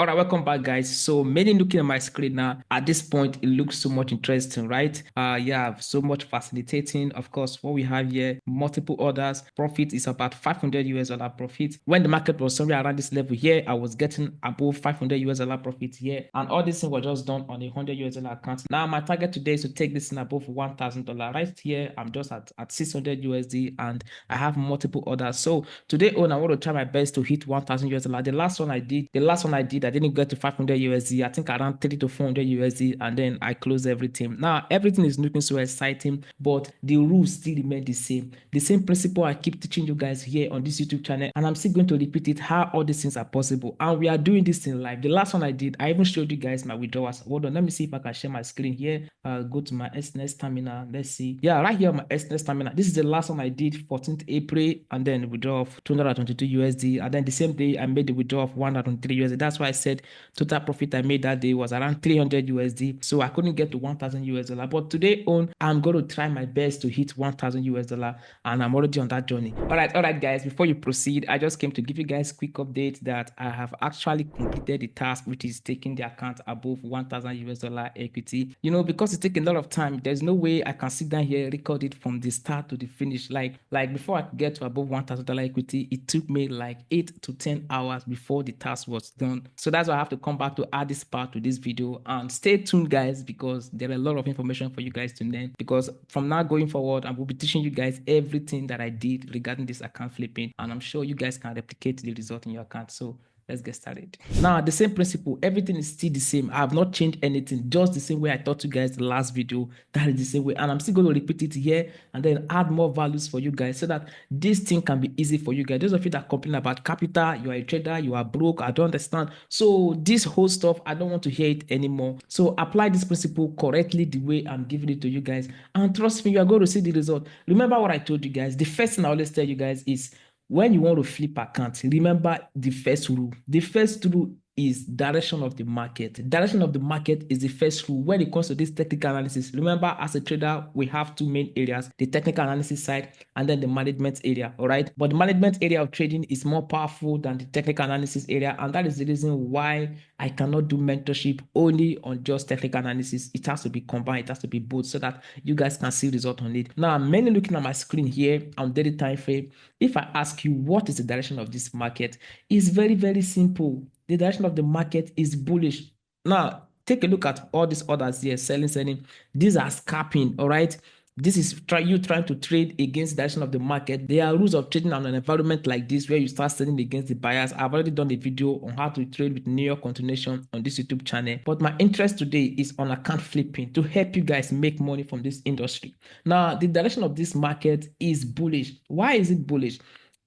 All right, welcome back, guys. So, mainly looking at my screen now, at this point, it looks so much interesting, right? Yeah, so much fascinating. Of course, what we have here, multiple orders. Profit is about 500 US dollar profit. When the market was somewhere around this level here, I was getting above 500 US dollar profit here, and all this thing was just done on a 100 US dollar account. Now, my target today is to take this in above $1,000. Right here, I'm just at 600 USD, and I have multiple orders. So today, I want to try my best to hit 1,000 US dollar. The last one I did, I didn't get to 500 USD. I think around 3 to 400 USD, and then I closed everything. Now everything is looking so exciting, but the rules still remain the same. The same principle I keep teaching you guys here on this YouTube channel, and I'm still going to repeat it how all these things are possible. And we are doing this in live. The last one I did, I even showed you guys my withdrawals. Hold on, let me see if I can share my screen here. Go to my SNS terminal. Let's see. Yeah, right here on my SNS terminal. This is the last one I did, 14th April, and then withdraw of 222 USD. And then the same day I made the withdrawal of 103 USD. That's why I said total profit I made that day was around 300 USD. So I couldn't get to 1,000 US dollar. But today on, I'm going to try my best to hit 1,000 US dollar, and I'm already on that journey. All right, guys. Before you proceed, I just came to give you guys a quick update that I have actually completed the task, which is taking the account above 1,000 US dollar equity. You know, because it takes a lot of time. There's no way I can sit down here record it from the start to the finish. Like before I could get to above $1,000 equity, it took me like 8 to 10 hours before the task was done. So that's why I have to come back to add this part to this video. And stay tuned, guys, because there are a lot of information for you guys to learn. Because from now going forward, I will be teaching you guys everything that I did regarding this account flipping, and I'm sure you guys can replicate the result in your account. So let's get started. Now, the same principle, everything is still the same. I have not changed anything, just the same way I taught you guys the last video. That is the same way, and I'm still going to repeat it here and then add more values for you guys so that this thing can be easy for you guys. Those of you that complain about capital, you are a trader, you are broke, I don't understand. So this whole stuff, I don't want to hear it anymore. So apply this principle correctly the way I'm giving it to you guys, and trust me, you are going to see the result. Remember what I told you guys. The first thing I always tell you guys is, when you want to flip account, remember the first rule. The first rule is direction of the market. Direction of the market is the first rule when it comes to this technical analysis. Remember, as a trader, we have two main areas: the technical analysis side and then the management area. All right. But the management area of trading is more powerful than the technical analysis area. And that is the reason why I cannot do mentorship only on just technical analysis. It has to be combined. It has to be both so that you guys can see result on it. Now, I'm mainly looking at my screen here on daily time frame. If I ask you what is the direction of this market, it's very, very simple. The direction of the market is bullish. Now, take a look at all these orders here, selling. These are scalping, all right? This is you trying to trade against the direction of the market. There are rules of trading on an environment like this where you start selling against the buyers. I've already done a video on how to trade with New York continuation on this YouTube channel. But my interest today is on account flipping to help you guys make money from this industry. Now, the direction of this market is bullish. Why is it bullish?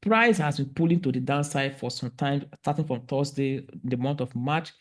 Price has been pulling to the downside for some time, starting from Thursday, the month of March,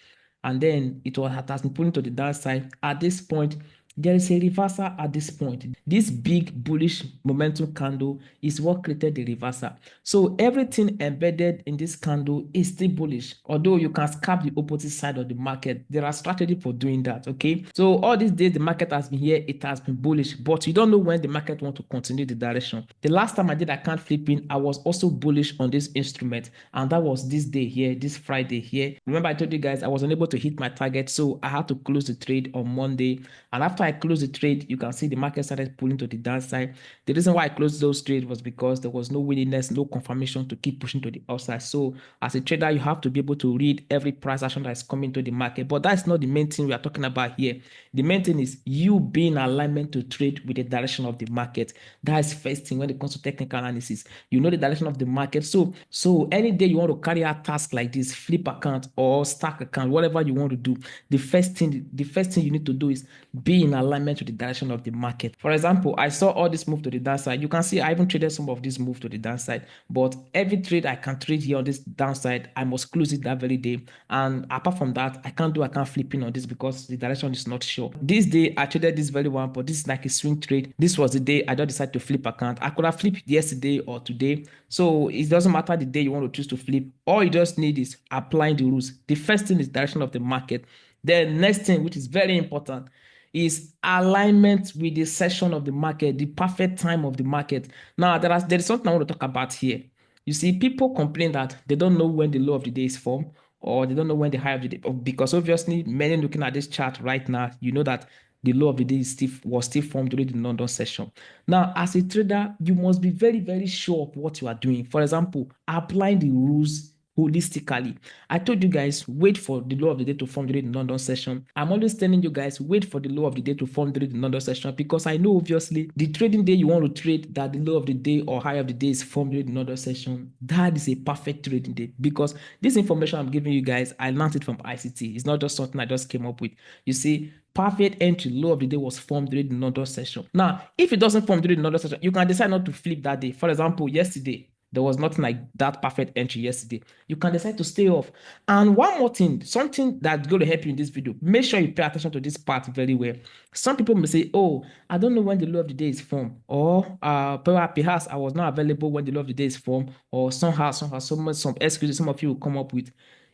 and then it has been pulling to the downside. At this point, there is a reversal at this point. This big bullish momentum candle is what created the reversal. So everything embedded in this candle is still bullish. Although you can scalp the opposite side of the market, there are strategies for doing that, okay? So all these days, the market has been here, it has been bullish, but you don't know when the market wants to continue the direction. The last time I did account flipping, I was also bullish on this instrument, and that was this day here, this Friday here. Remember, I told you guys I was unable to hit my target, so I had to close the trade on Monday. And after I closed the trade, you can see the market started pulling to the downside. The reason why I closed those trades was because there was no willingness, no confirmation to keep pushing to the upside. So as a trader, you have to be able to read every price action that is coming to the market. But that's not the main thing we are talking about here. The main thing is you being in alignment to trade with the direction of the market. That is first thing when it comes to technical analysis. You know the direction of the market. So any day you want to carry out tasks like this, flip account or stack account, whatever you want to do, the first thing you need to do is be in alignment with the direction of the market. For example, I saw all this move to the downside. You can see I even traded some of this move to the downside, but every trade I can trade here on this downside, I must close it that very day. And apart from that, I can't flip in on this because the direction is not sure. This day I traded this very one, but this is like a swing trade. This was the day I just decided to flip account. I could have flipped yesterday or today. So it doesn't matter the day you want to choose to flip. All you just need is applying the rules. The first thing is direction of the market. The next thing, which is very important, is alignment with the session of the market, the perfect time of the market. Now, there is something I want to talk about here. You see, people complain that they don't know when the low of the day is formed or they don't know when the high of the day, because obviously many looking at this chart right now, you know that the low of the day was still formed during the London session. Now, as a trader, you must be very, very sure of what you are doing. For example, applying the rules holistically. I told you guys, wait for the low of the day to form during the London session. I'm always telling you guys, wait for the low of the day to form during the London session, because I know obviously the trading day you want to trade that the low of the day or high of the day is formed during the London session, that is a perfect trading day, because this information I'm giving you guys, I learned it from ICT. It's not just something I just came up with. You see, perfect entry low of the day was formed during the London session. Now, if it doesn't form during the London session, you can decide not to flip that day. For example, yesterday, there was nothing like that perfect entry yesterday. You can decide to stay off. And one more thing, something that's going to help you in this video, make sure you pay attention to this part very well. Some people may say, oh, I don't know when the low of the day is formed, or perhaps I was not available when the low of the day is formed, or somehow, some excuses some of you will come up with.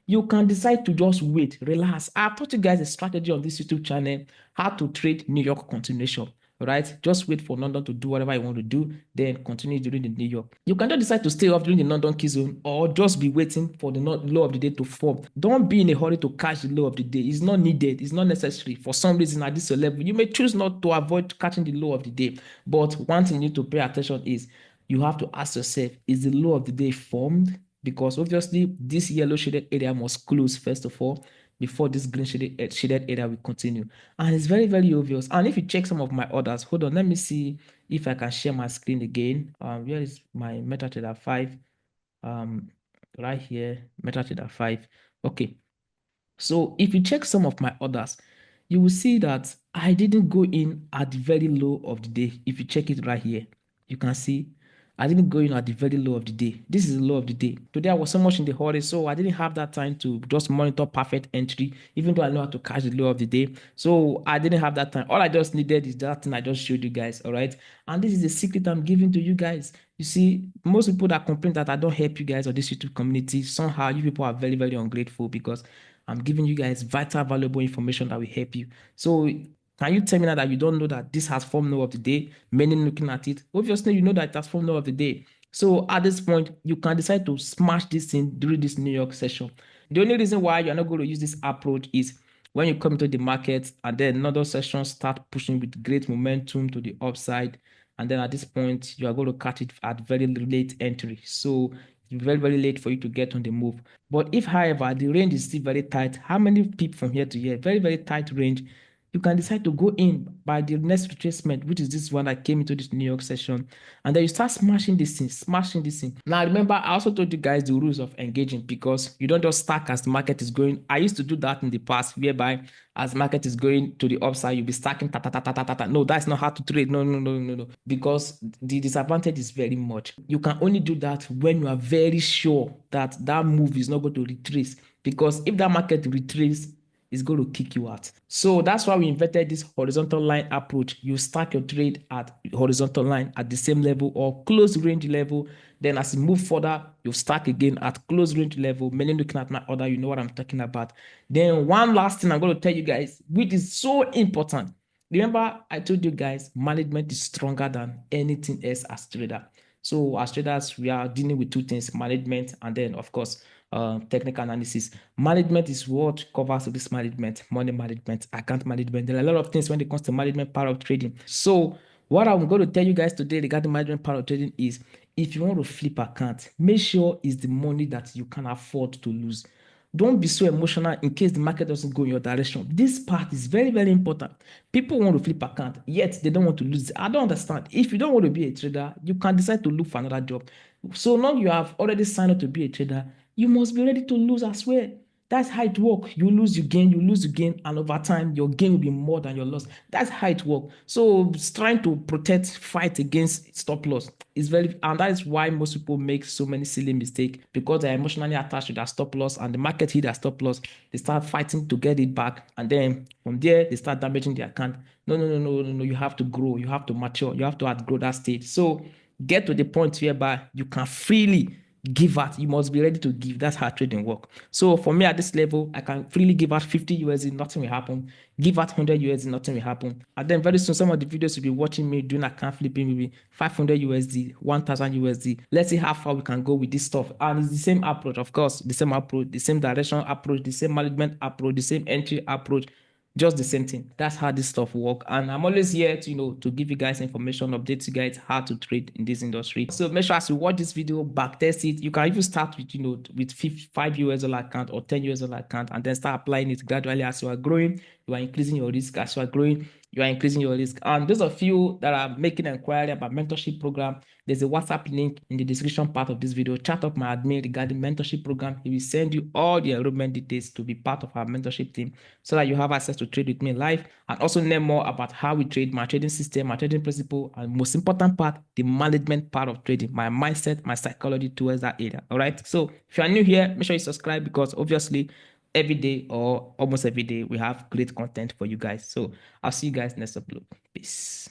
You can decide to just wait, relax. I've taught you guys a strategy on this YouTube channel, how to trade New York continuation. Right? Just wait for London to do whatever you want to do, then continue during the New York. You can just decide to stay off during the London key zone, or just be waiting for the low of the day to form. Don't be in a hurry to catch the low of the day. It's not needed. It's not necessary. For some reason at this level, you may choose not to avoid catching the low of the day. But one thing you need to pay attention is you have to ask yourself, is the low of the day formed? Because obviously this yellow shaded area must close first of all before this green shaded area will continue. And it's very, very obvious. And if you check some of my orders, hold on, let me see if I can share my screen again. Where is my MetaTrader 5? Right here, MetaTrader 5. Okay. So if you check some of my orders, you will see that I didn't go in at the very low of the day. If you check it right here, you can see I didn't go in at the very low of the day. This is the low of the day. Today I was so much in the hurry, so I didn't have that time to just monitor perfect entry, even though I know how to catch the low of the day. So I didn't have that time. All I just needed is that thing I just showed you guys, all right? And this is the secret I'm giving to you guys. You see, most people that complain that I don't help you guys on this YouTube community, somehow you people are very, very ungrateful, because I'm giving you guys vital, valuable information that will help you. So can you tell me now that you don't know that this has formed low of the day? Many looking at it, obviously you know that it has formed low of the day. So at this point, you can decide to smash this thing during this New York session. The only reason why you're not going to use this approach is when you come to the market and then another session start pushing with great momentum to the upside. And then at this point, you are going to catch it at very late entry. So it's very, very late for you to get on the move. But if, however, the range is still very tight, how many pips from here to here? Very, very tight range. You can decide to go in by the next retracement, which is this one that came into this New York session. And then you start smashing this thing, smashing this thing. Now, remember, I also told you guys the rules of engaging, because you don't just stack as the market is going. I used to do that in the past, whereby as market is going to the upside, you'll be stacking. Ta, ta, ta, ta, ta, ta, ta. No, that's not how to trade. No, no, no, no, no. Because the disadvantage is very much. You can only do that when you are very sure that that move is not going to retrace. Because if that market retraces, is going to kick you out. So that's why we invented this horizontal line approach. You start your trade at horizontal line at the same level or close range level. Then as you move further, you stack again at close range level. Many looking at my order, you know what I'm talking about. Then one last thing I'm going to tell you guys, which is so important. Remember, I told you guys, management is stronger than anything else as trader. So as traders, we are dealing with two things, management and then, of course, technical analysis. Management is what covers risk management, money management, account management. There are a lot of things when it comes to management part of trading. So what I'm going to tell you guys today regarding management part of trading is, if you want to flip account, make sure it's the money that you can afford to lose. Don't be so emotional in case the market doesn't go in your direction. This part is very, very important. People want to flip account, yet they don't want to lose. I don't understand. If you don't want to be a trader, you can decide to look for another job. So long you have already signed up to be a trader, you must be ready to lose as well. That's how it works. You lose, you gain, you lose, you gain, and over time, your gain will be more than your loss. That's how it works. So, trying to protect, fight against stop loss is very, and that is why most people make so many silly mistakes, because they're emotionally attached to their stop loss, and the market hit their stop loss. They start fighting to get it back, and then from there, they start damaging their account. No, no, no, no, no, no. You have to grow, you have to mature, you have to outgrow that stage. So, get to the point whereby you can freely give out. You must be ready to give. That's how trading work. So for me at this level, I can freely give out 50 USD, nothing will happen. Give out 100 USD, nothing will happen. And then very soon, some of the videos will be watching me doing account flipping, maybe 500 USD, 1000 USD. Let's see how far we can go with this stuff. And it's the same approach, of course, the same approach, the same direction approach, the same management approach, the same entry approach, just the same thing. That's how this stuff work. And I'm always here to, to give you guys information, update you guys how to trade in this industry. So make sure as you watch this video, back test it. You can even start with, with 5 US dollar account or 10 US dollar account, and then start applying it gradually as you are growing. You are increasing your risk. As you are growing, you are increasing your risk. And those of you that are making an inquiry about mentorship program, there's a WhatsApp link in the description part of this video. Chat up my admin regarding mentorship program. He will send you all the enrollment details to be part of our mentorship team, so that you have access to trade with me live and also learn more about how we trade, my trading system, my trading principle, and most important part, the management part of trading, my mindset, my psychology towards that area. All right. So if you are new here, make sure you subscribe, because obviously every day or almost every day we have great content for you guys. So I'll see you guys next upload. Peace.